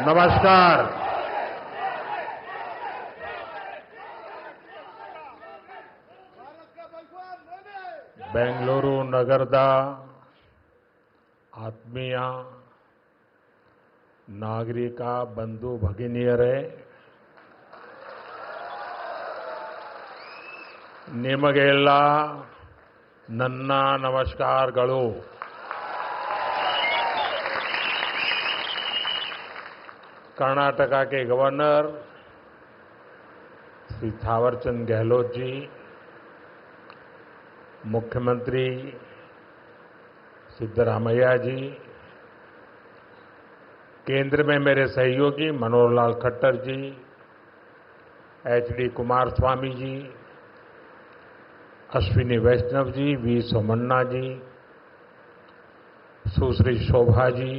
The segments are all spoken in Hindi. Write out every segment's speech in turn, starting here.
नमस्कार। बेंगलुरु नगರದ ಆತ್ಮೀಯ ನಾಗರಿಕ ಬಂಧು ಭಗಿನಿಯರೇ, ನಿಮಗೆಲ್ಲ ನನ್ನ ನಮಸ್ಕಾರಗಳು। कर्नाटक के गवर्नर श्री थावरचंद गहलोत जी, मुख्यमंत्री सिद्धरामैया जी, केंद्र में मेरे सहयोगी मनोहर लाल खट्टर जी, एचडी कुमारस्वामी जी, अश्विनी वैष्णव जी, वी सोमन्ना जी, सुश्री शोभा जी,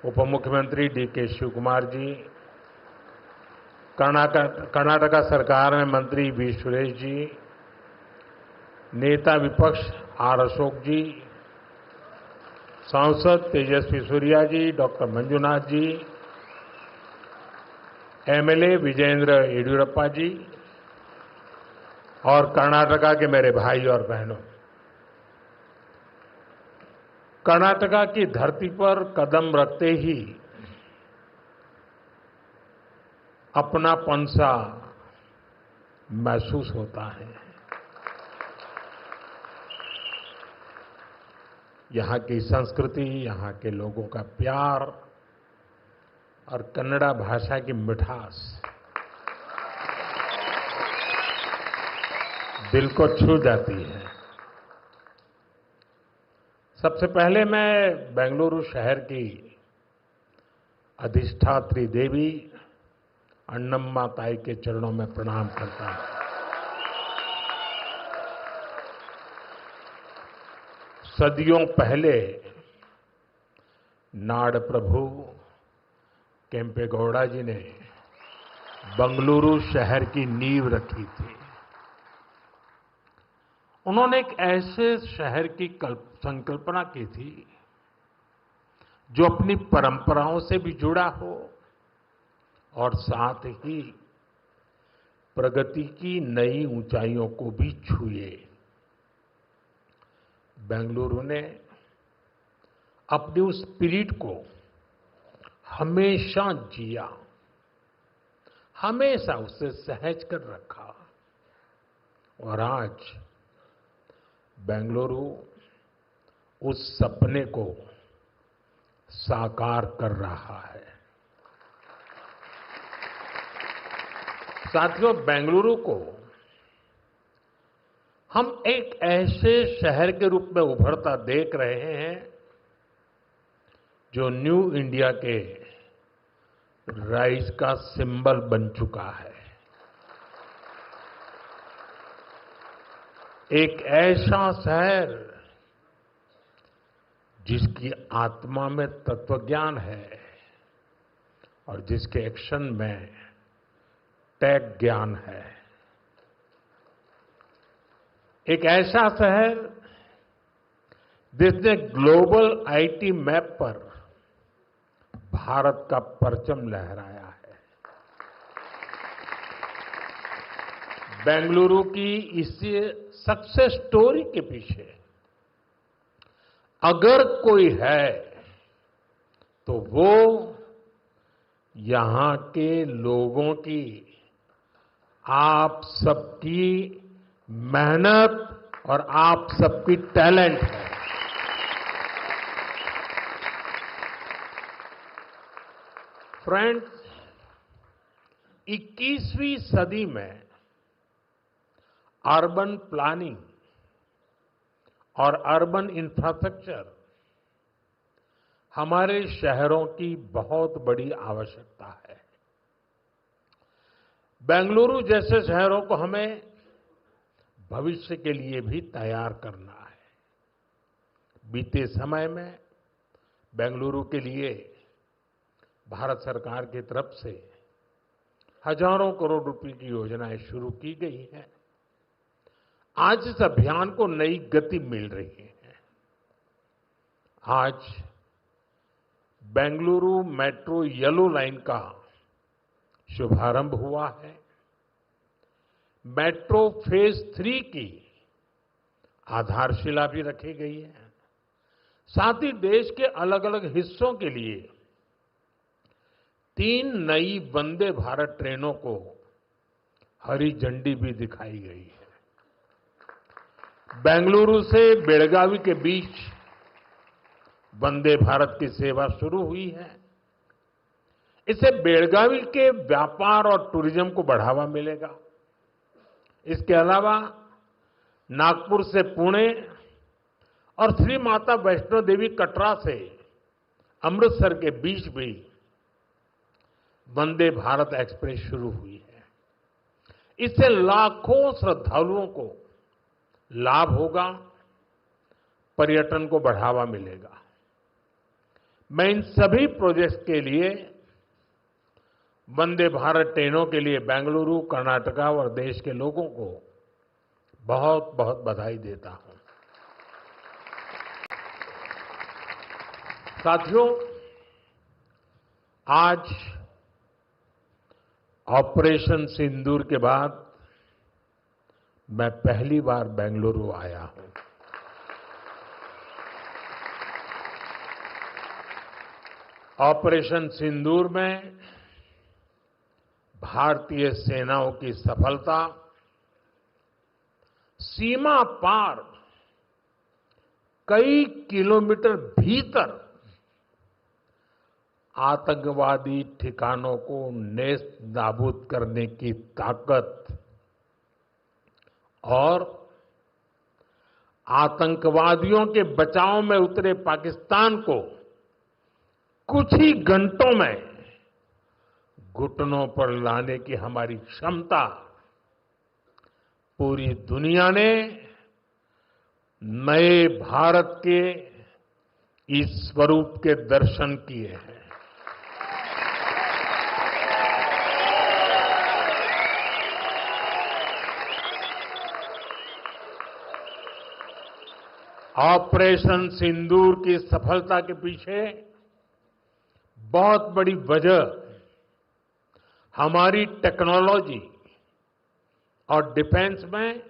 उप मुख्यमंत्री डीके शिवकुमार जी, कर्नाटक सरकार में मंत्री वी सुरेश जी, नेता विपक्ष आर अशोक जी, सांसद तेजस्वी सूर्या जी, डॉक्टर मंजुनाथ जी, एमएलए विजयेंद्र येडियुरप्पा जी और कर्नाटका के मेरे भाई और बहनों, कर्नाटका की धरती पर कदम रखते ही अपनापन सा महसूस होता है। यहाँ की संस्कृति, यहाँ के लोगों का प्यार और कन्नड़ा भाषा की मिठास दिल को छू जाती है। सबसे पहले मैं बेंगलुरु शहर की अधिष्ठात्री देवी अन्नम्मा ताई के चरणों में प्रणाम करता हूं। सदियों पहले नाड़ प्रभु केम्पेगौड़ा जी ने बेंगलुरु शहर की नींव रखी थी। उन्होंने एक ऐसे शहर की संकल्पना की थी जो अपनी परंपराओं से भी जुड़ा हो और साथ ही प्रगति की नई ऊंचाइयों को भी छुए। बेंगलुरु ने अपनी उस स्पिरिट को हमेशा जिया, हमेशा उसे सहज कर रखा और आज बेंगलुरु उस सपने को साकार कर रहा है। साथियों, बेंगलुरु को हम एक ऐसे शहर के रूप में उभरता देख रहे हैं जो न्यू इंडिया के राइज का सिंबल बन चुका है। एक ऐसा शहर जिसकी आत्मा में तत्वज्ञान है और जिसके एक्शन में टेक ज्ञान है। एक ऐसा शहर जिसने ग्लोबल आईटी मैप पर भारत का परचम लहराया है। बेंगलुरु की इस सक्सेस स्टोरी के पीछे अगर कोई है तो वो यहां के लोगों की, आप सबकी मेहनत और आप सबकी टैलेंट है। फ्रेंड्स, 21वीं सदी में अर्बन प्लानिंग और अर्बन इंफ्रास्ट्रक्चर हमारे शहरों की बहुत बड़ी आवश्यकता है। बेंगलुरु जैसे शहरों को हमें भविष्य के लिए भी तैयार करना है। बीते समय में बेंगलुरु के लिए भारत सरकार की तरफ से हजारों करोड़ रुपए की योजनाएं शुरू की गई हैं। आज इस अभियान को नई गति मिल रही है। आज बेंगलुरु मेट्रो येलो लाइन का शुभारंभ हुआ है। मेट्रो फेज 3 की आधारशिला भी रखी गई है। साथ ही देश के अलग अलग हिस्सों के लिए 3 नई वंदे भारत ट्रेनों को हरी झंडी भी दिखाई गई है। बेंगलुरु से बेलगावी के बीच वंदे भारत की सेवा शुरू हुई है। इससे बेलगावी के व्यापार और टूरिज्म को बढ़ावा मिलेगा। इसके अलावा नागपुर से पुणे और श्री माता वैष्णो देवी कटरा से अमृतसर के बीच भी वंदे भारत एक्सप्रेस शुरू हुई है। इससे लाखों श्रद्धालुओं को लाभ होगा, पर्यटन को बढ़ावा मिलेगा। मैं इन सभी प्रोजेक्ट्स के लिए वंदे भारत ट्रेनों के लिए बेंगलुरु, कर्नाटका और देश के लोगों को बहुत बहुत बधाई देता हूं। साथियों, आज ऑपरेशन सिंदूर के बाद मैं पहली बार बेंगलुरु आया हूं। ऑपरेशन सिंदूर में भारतीय सेनाओं की सफलता सीमा पार कई किलोमीटर भीतर आतंकवादी ठिकानों को नेस्त नाबूद करने की ताकत और आतंकवादियों के बचाव में उतरे पाकिस्तान को कुछ ही घंटों में घुटनों पर लाने की हमारी क्षमता पूरी दुनिया ने नए भारत के इस स्वरूप के दर्शन किए हैं। ऑपरेशन सिंदूर की सफलता के पीछे बहुत बड़ी वजह हमारी टेक्नोलॉजी और डिफेंस में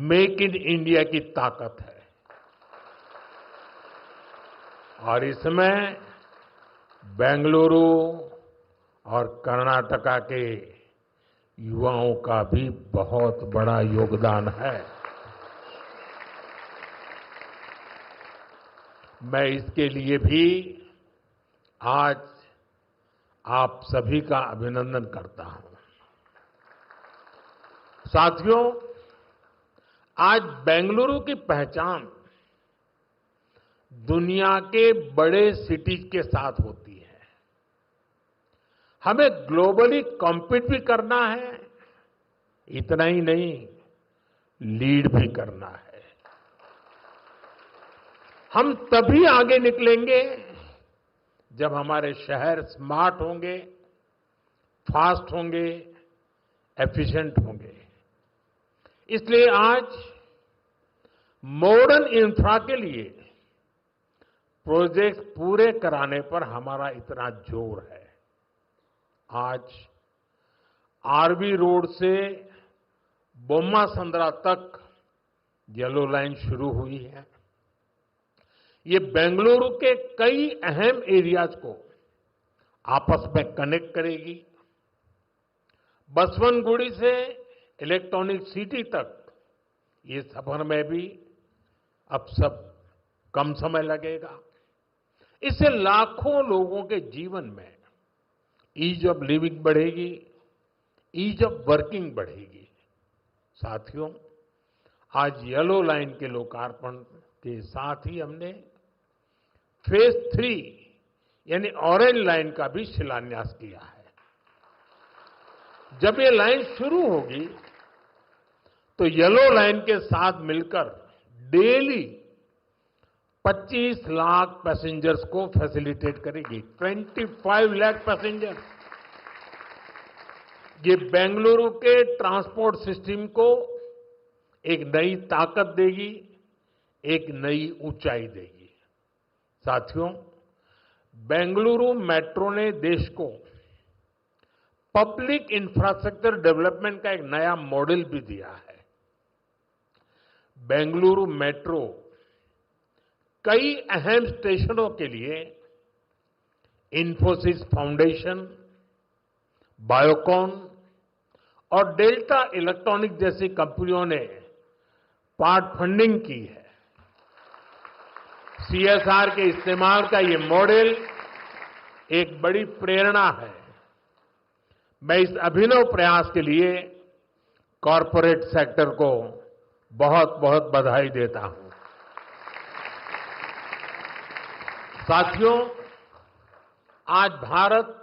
मेक इन इंडिया की ताकत है और इसमें बेंगलुरु और कर्नाटका के युवाओं का भी बहुत बड़ा योगदान है। मैं इसके लिए भी आज आप सभी का अभिनंदन करता हूं। साथियों, आज बेंगलुरु की पहचान दुनिया के बड़े सिटीज के साथ होती है। हमें ग्लोबली कॉम्पीट भी करना है, इतना ही नहीं, लीड भी करना है। हम तभी आगे निकलेंगे जब हमारे शहर स्मार्ट होंगे, फास्ट होंगे, एफिशिएंट होंगे। इसलिए आज मॉडर्न इंफ्रा के लिए प्रोजेक्ट पूरे कराने पर हमारा इतना जोर है। आज आरवी रोड से बोम्मा संद्रा तक येलो लाइन शुरू हुई है। ये बेंगलुरु के कई अहम एरियाज को आपस में कनेक्ट करेगी। बसवनगुड़ी से इलेक्ट्रॉनिक सिटी तक ये सफर में भी अब सब कम समय लगेगा। इससे लाखों लोगों के जीवन में ईज ऑफ लिविंग बढ़ेगी, ईज ऑफ वर्किंग बढ़ेगी। साथियों, आज येलो लाइन के लोकार्पण के साथ ही हमने फेज 3 यानी ऑरेंज लाइन का भी शिलान्यास किया है। जब ये लाइन शुरू होगी तो येलो लाइन के साथ मिलकर डेली 25 लाख पैसेंजर्स को फैसिलिटेट करेगी। 25 लाख पैसेंजर्स। ये बेंगलुरु के ट्रांसपोर्ट सिस्टम को एक नई ताकत देगी, एक नई ऊंचाई देगी। साथियों, बेंगलुरु मेट्रो ने देश को पब्लिक इंफ्रास्ट्रक्चर डेवलपमेंट का एक नया मॉडल भी दिया है। बेंगलुरु मेट्रो कई अहम स्टेशनों के लिए इंफोसिस फाउंडेशन, बायोकॉन और डेल्टा इलेक्ट्रॉनिक जैसी कंपनियों ने पार्ट फंडिंग की है। सीएसआर के इस्तेमाल का ये मॉडल एक बड़ी प्रेरणा है। मैं इस अभिनव प्रयास के लिए कॉरपोरेट सेक्टर को बहुत बहुत बधाई देता हूं। साथियों, आज भारत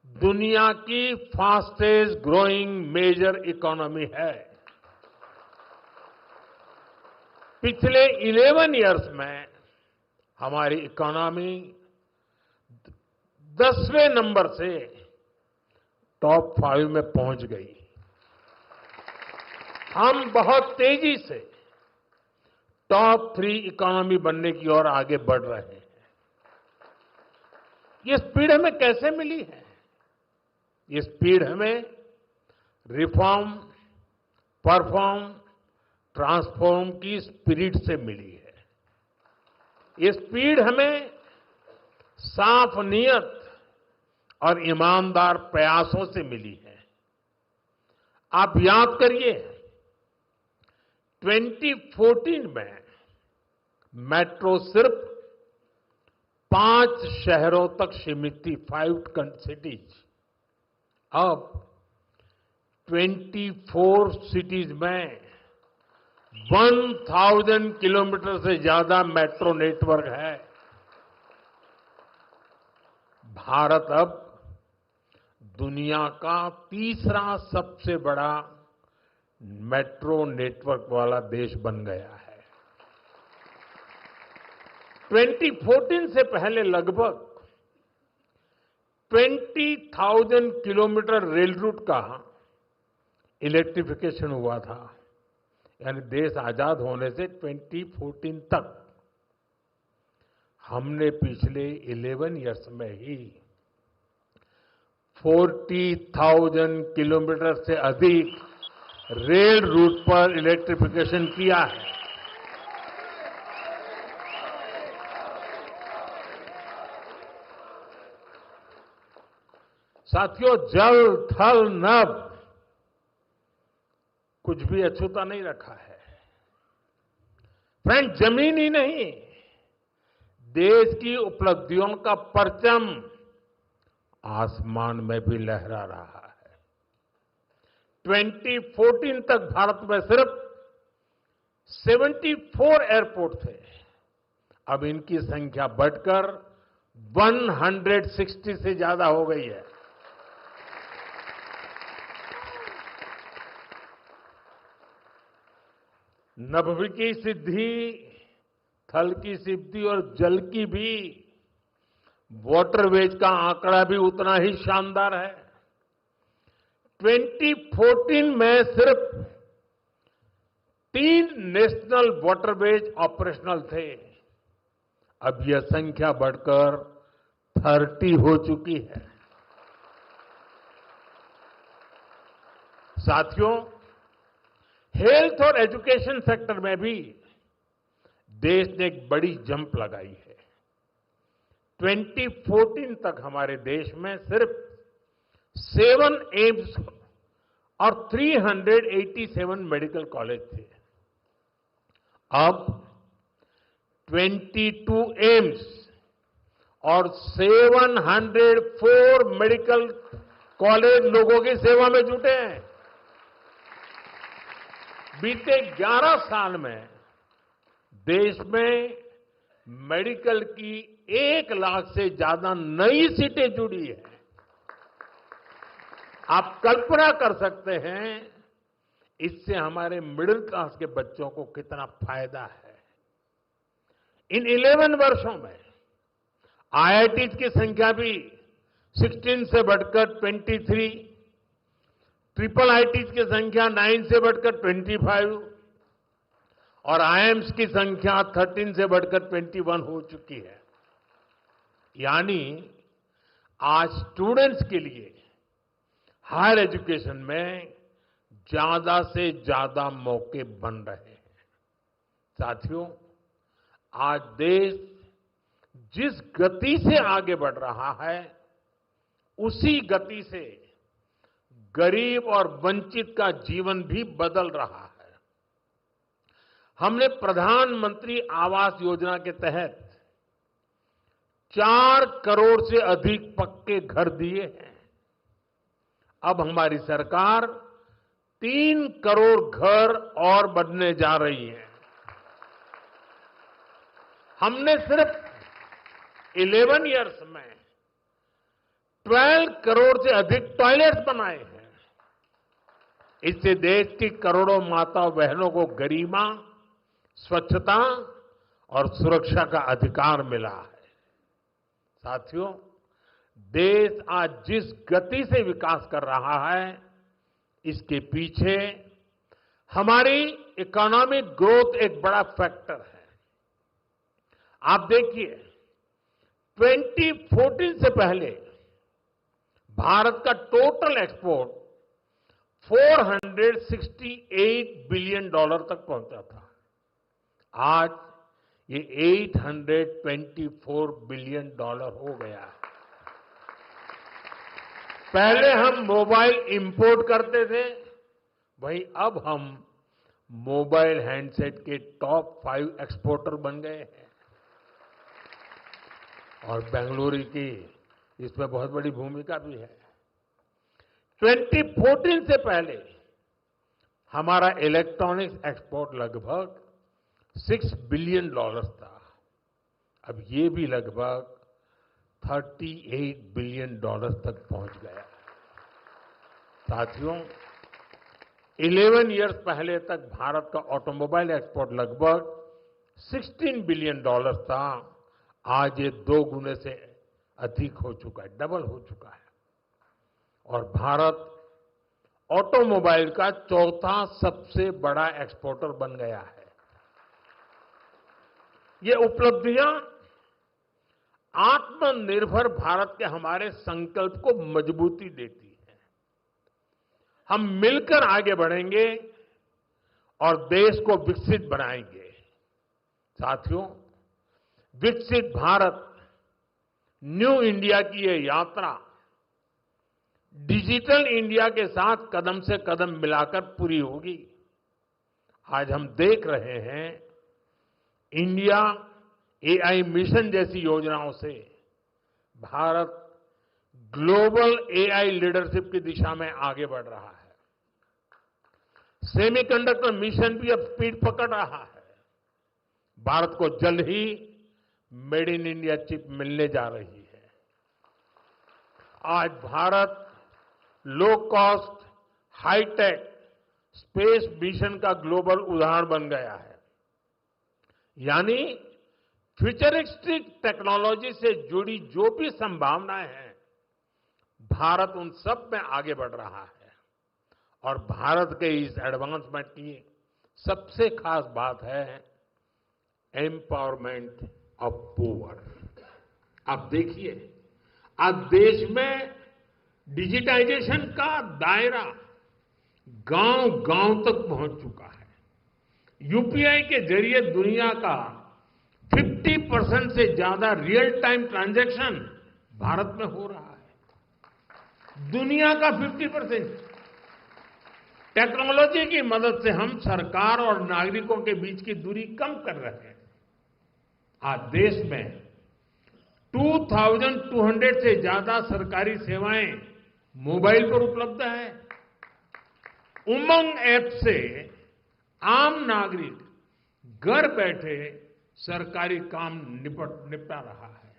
दुनिया की फास्टेस्ट ग्रोइंग मेजर इकोनॉमी है। पिछले 11 इयर्स में हमारी इकोनॉमी 10वें नंबर से टॉप 5 में पहुंच गई। हम बहुत तेजी से टॉप 3 इकोनॉमी बनने की ओर आगे बढ़ रहे हैं। ये स्पीड हमें कैसे मिली है? ये स्पीड हमें रिफॉर्म, परफॉर्म, ट्रांसफॉर्म की स्पिरिट से मिली है। ये स्पीड हमें साफ नीयत और ईमानदार प्रयासों से मिली है। आप याद करिए, 2014 में मेट्रो सिर्फ 5 शहरों तक सीमित थी, 5 सिटीज। अब 24 सिटीज में 1000 किलोमीटर से ज्यादा मेट्रो नेटवर्क है। भारत अब दुनिया का तीसरा सबसे बड़ा मेट्रो नेटवर्क वाला देश बन गया है। 2014 से पहले लगभग 20,000 किलोमीटर रेल रूट का इलेक्ट्रिफिकेशन हुआ था। यानी देश आजाद होने से 2014 तक हमने पिछले 11 इयर्स में ही 40,000 किलोमीटर से अधिक रेल रूट पर इलेक्ट्रिफिकेशन किया है। साथियों, जल, थल, नभ कुछ भी अछूता नहीं रखा है। फ्रेंड, जमीन ही नहीं, देश की उपलब्धियों का परचम आसमान में भी लहरा रहा है। 2014 तक भारत में सिर्फ 74 एयरपोर्ट थे। अब इनकी संख्या बढ़कर 160 से ज्यादा हो गई है। नभ की सिद्धि, थल की सिद्धि और जल की भी वाटरवेज का आंकड़ा भी उतना ही शानदार है। 2014 में सिर्फ 3 नेशनल वाटरवेज ऑपरेशनल थे। अब यह संख्या बढ़कर 30 हो चुकी है। साथियों, हेल्थ और एजुकेशन सेक्टर में भी देश ने एक बड़ी जंप लगाई है। 2014 तक हमारे देश में सिर्फ 7 एम्स और 387 मेडिकल कॉलेज थे। अब 22 एम्स और 704 मेडिकल कॉलेज लोगों की सेवा में जुटे हैं। बीते 11 साल में देश में मेडिकल की 1 लाख से ज्यादा नई सीटें जुड़ी है। आप कल्पना कर सकते हैं इससे हमारे मिडिल क्लास के बच्चों को कितना फायदा है। इन 11 वर्षों में आईआईटीज की संख्या भी 16 से बढ़कर 23, ट्रिपल आईटीज की संख्या 9 से बढ़कर 25 और आईएम्स की संख्या 13 से बढ़कर 21 हो चुकी है। यानी आज स्टूडेंट्स के लिए हायर एजुकेशन में ज्यादा से ज्यादा मौके बन रहे हैं। साथियों, आज देश जिस गति से आगे बढ़ रहा है, उसी गति से गरीब और वंचित का जीवन भी बदल रहा है। हमने प्रधानमंत्री आवास योजना के तहत 4 करोड़ से अधिक पक्के घर दिए हैं। अब हमारी सरकार 3 करोड़ घर और बनने जा रही है। हमने सिर्फ 11 इयर्स में 12 करोड़ से अधिक टॉयलेट्स बनाए हैं। इससे देश की करोड़ों माताओं बहनों को गरिमा, स्वच्छता और सुरक्षा का अधिकार मिला है। साथियों, देश आज जिस गति से विकास कर रहा है, इसके पीछे हमारी इकोनॉमिक ग्रोथ एक बड़ा फैक्टर है। आप देखिए, 2014 से पहले भारत का टोटल एक्सपोर्ट $468 बिलियन तक पहुंचा था। आज ये $824 बिलियन हो गया है। पहले हम मोबाइल इंपोर्ट करते थे, वहीं अब हम मोबाइल हैंडसेट के टॉप 5 एक्सपोर्टर बन गए हैं। और बेंगलुरु की इसमें बहुत बड़ी भूमिका भी है। 2014 से पहले हमारा इलेक्ट्रॉनिक्स एक्सपोर्ट लगभग $6 बिलियन था। अब ये भी लगभग $38 बिलियन तक पहुंच गया। साथियों, 11 इयर्स पहले तक भारत का ऑटोमोबाइल एक्सपोर्ट लगभग $16 बिलियन था। आज ये 2 गुने से अधिक हो चुका है, डबल हो चुका है। और भारत ऑटोमोबाइल का 4था सबसे बड़ा एक्सपोर्टर बन गया है। ये उपलब्धियां आत्मनिर्भर भारत के हमारे संकल्प को मजबूती देती है। हम मिलकर आगे बढ़ेंगे और देश को विकसित बनाएंगे। साथियों, विकसित भारत, न्यू इंडिया की ये यात्रा डिजिटल इंडिया के साथ कदम से कदम मिलाकर पूरी होगी। आज हम देख रहे हैं, इंडिया एआई मिशन जैसी योजनाओं से भारत ग्लोबल एआई लीडरशिप की दिशा में आगे बढ़ रहा है। सेमीकंडक्टर मिशन भी अब स्पीड पकड़ रहा है। भारत को जल्द ही मेड इन इंडिया चिप मिलने जा रही है। आज Bharat low cost, high tech space mission का ग्लोबल उदाहरण बन गया है। यानी फ्यूचरिस्टिक टेक्नोलॉजी से जुड़ी जो भी संभावनाएं हैं, भारत उन सब में आगे बढ़ रहा है। और भारत के इस एडवांसमेंट की सबसे खास बात है एम्पावरमेंट ऑफ पुअर। आप देखिए, आज देश में डिजिटाइजेशन का दायरा गांव-गांव तक पहुंच चुका है। यूपीआई के जरिए दुनिया का 50% से ज्यादा रियल टाइम ट्रांजैक्शन भारत में हो रहा है। दुनिया का 50%। टेक्नोलॉजी की मदद से हम सरकार और नागरिकों के बीच की दूरी कम कर रहे हैं। आज देश में 2200 से ज्यादा सरकारी सेवाएं मोबाइल पर उपलब्ध है। उमंग ऐप से आम नागरिक घर बैठे सरकारी काम निपटा रहा है।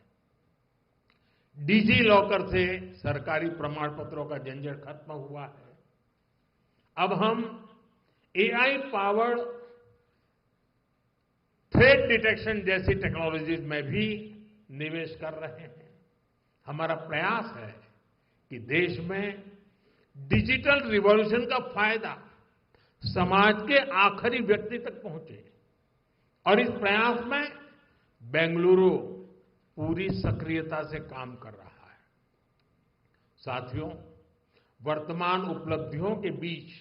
डिजी लॉकर से सरकारी प्रमाण पत्रों का झंझट खत्म हुआ है। अब हम एआई पावर्ड थ्रेट डिटेक्शन जैसी टेक्नोलॉजीज में भी निवेश कर रहे हैं। हमारा प्रयास है कि देश में डिजिटल रिवॉल्यूशन का फायदा समाज के आखिरी व्यक्ति तक पहुंचे। और इस प्रयास में बेंगलुरु, पूरी सक्रियता से काम कर रहा है। साथियों, वर्तमान उपलब्धियों के बीच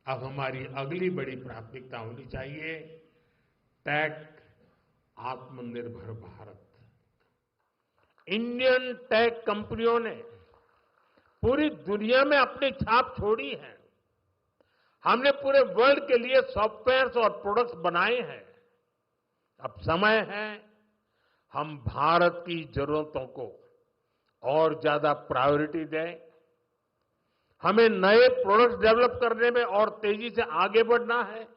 अब हमारी अगली बड़ी प्राथमिकता होनी चाहिए टेक आत्मनिर्भर भारत। इंडियन टेक कंपनियों ने पूरी दुनिया में अपनी छाप छोड़ी है। हमने पूरे वर्ल्ड के लिए सॉफ्टवेयर्स और प्रोडक्ट्स बनाए हैं। अब समय है हम भारत की जरूरतों को और ज्यादा प्रायोरिटी दें। हमें नए प्रोडक्ट्स डेवलप करने में और तेजी से आगे बढ़ना है।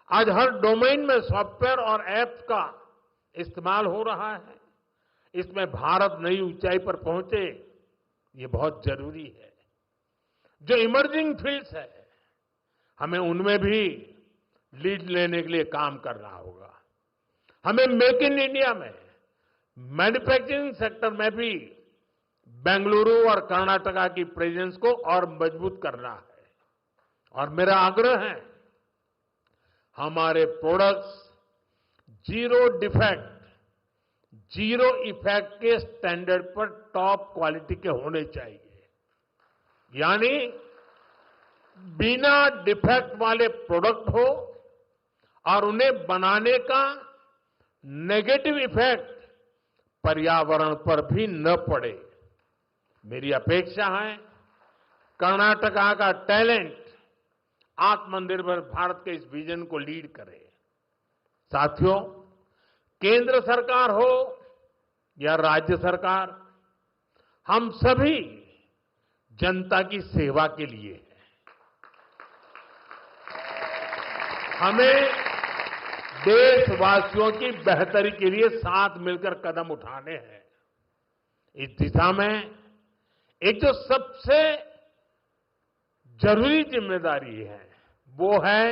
आज हर डोमेन में सॉफ्टवेयर और ऐप्स का इस्तेमाल हो रहा है। इसमें भारत नई ऊंचाई पर पहुंचे, ये बहुत जरूरी है। जो इमर्जिंग फील्ड्स है, हमें उनमें भी लीड लेने के लिए काम करना होगा। हमें मेक इन इंडिया में मैन्युफैक्चरिंग सेक्टर में भी बेंगलुरु और कर्नाटका की प्रेजेंस को और मजबूत करना है। और मेरा आग्रह है हमारे products zero defect, zero effect के स्टैंडर्ड पर टॉप क्वालिटी के होने चाहिए। यानी बिना डिफेक्ट वाले प्रोडक्ट हो और उन्हें बनाने का नेगेटिव इफेक्ट पर्यावरण पर भी न पड़े। मेरी अपेक्षा है कर्नाटका का टैलेंट आत्मनिर्भर भारत के इस विजन को लीड करे। साथियों, केंद्र सरकार हो या राज्य सरकार, हम सभी जनता की सेवा के लिए हैं। हमें देशवासियों की बेहतरी के लिए साथ मिलकर कदम उठाने हैं। इस दिशा में एक जो सबसे जरूरी जिम्मेदारी है वो है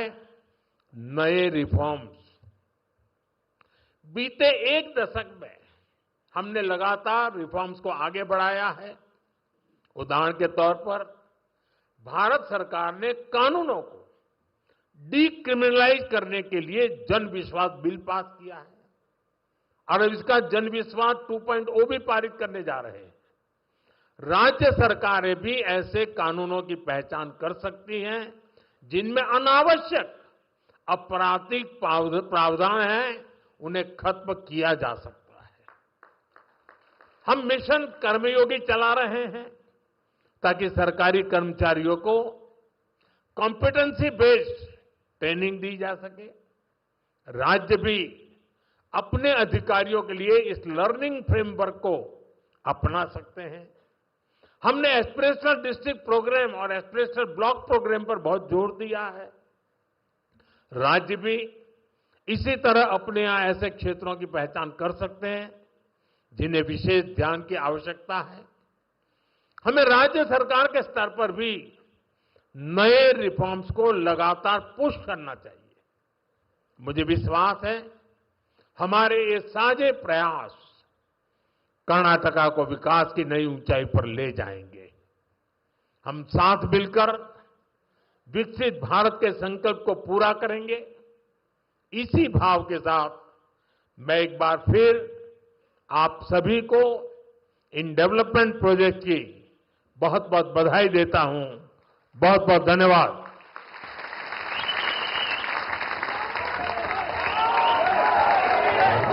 नए रिफॉर्म्स। बीते एक दशक में हमने लगातार रिफॉर्म्स को आगे बढ़ाया है। उदाहरण के तौर पर भारत सरकार ने कानूनों को डीक्रिमिनलाइज करने के लिए जन विश्वास बिल पास किया है और अब इसका जन विश्वास 2.0 भी पारित करने जा रहे हैं। राज्य सरकारें भी ऐसे कानूनों की पहचान कर सकती हैं जिनमें अनावश्यक आपराधिक प्रावधान हैं, उन्हें खत्म किया जा सकता है। हम मिशन कर्मयोगी चला रहे हैं ताकि सरकारी कर्मचारियों को कॉम्पिटेंसी बेस्ड ट्रेनिंग दी जा सके। राज्य भी अपने अधिकारियों के लिए इस लर्निंग फ्रेमवर्क को अपना सकते हैं। हमने एस्पिरेशनल डिस्ट्रिक्ट प्रोग्राम और एस्पिरेशनल ब्लॉक प्रोग्राम पर बहुत जोर दिया है। राज्य भी इसी तरह अपने यहां ऐसे क्षेत्रों की पहचान कर सकते हैं जिन्हें विशेष ध्यान की आवश्यकता है। हमें राज्य सरकार के स्तर पर भी नए रिफॉर्म्स को लगातार पुश करना चाहिए। मुझे विश्वास है हमारे ये साझे प्रयास कर्नाटका को विकास की नई ऊंचाई पर ले जाएंगे। हम साथ मिलकर विकसित भारत के संकल्प को पूरा करेंगे। इसी भाव के साथ मैं एक बार फिर आप सभी को इन डेवलपमेंट प्रोजेक्ट की बहुत बहुत बधाई देता हूं। बहुत बहुत धन्यवाद।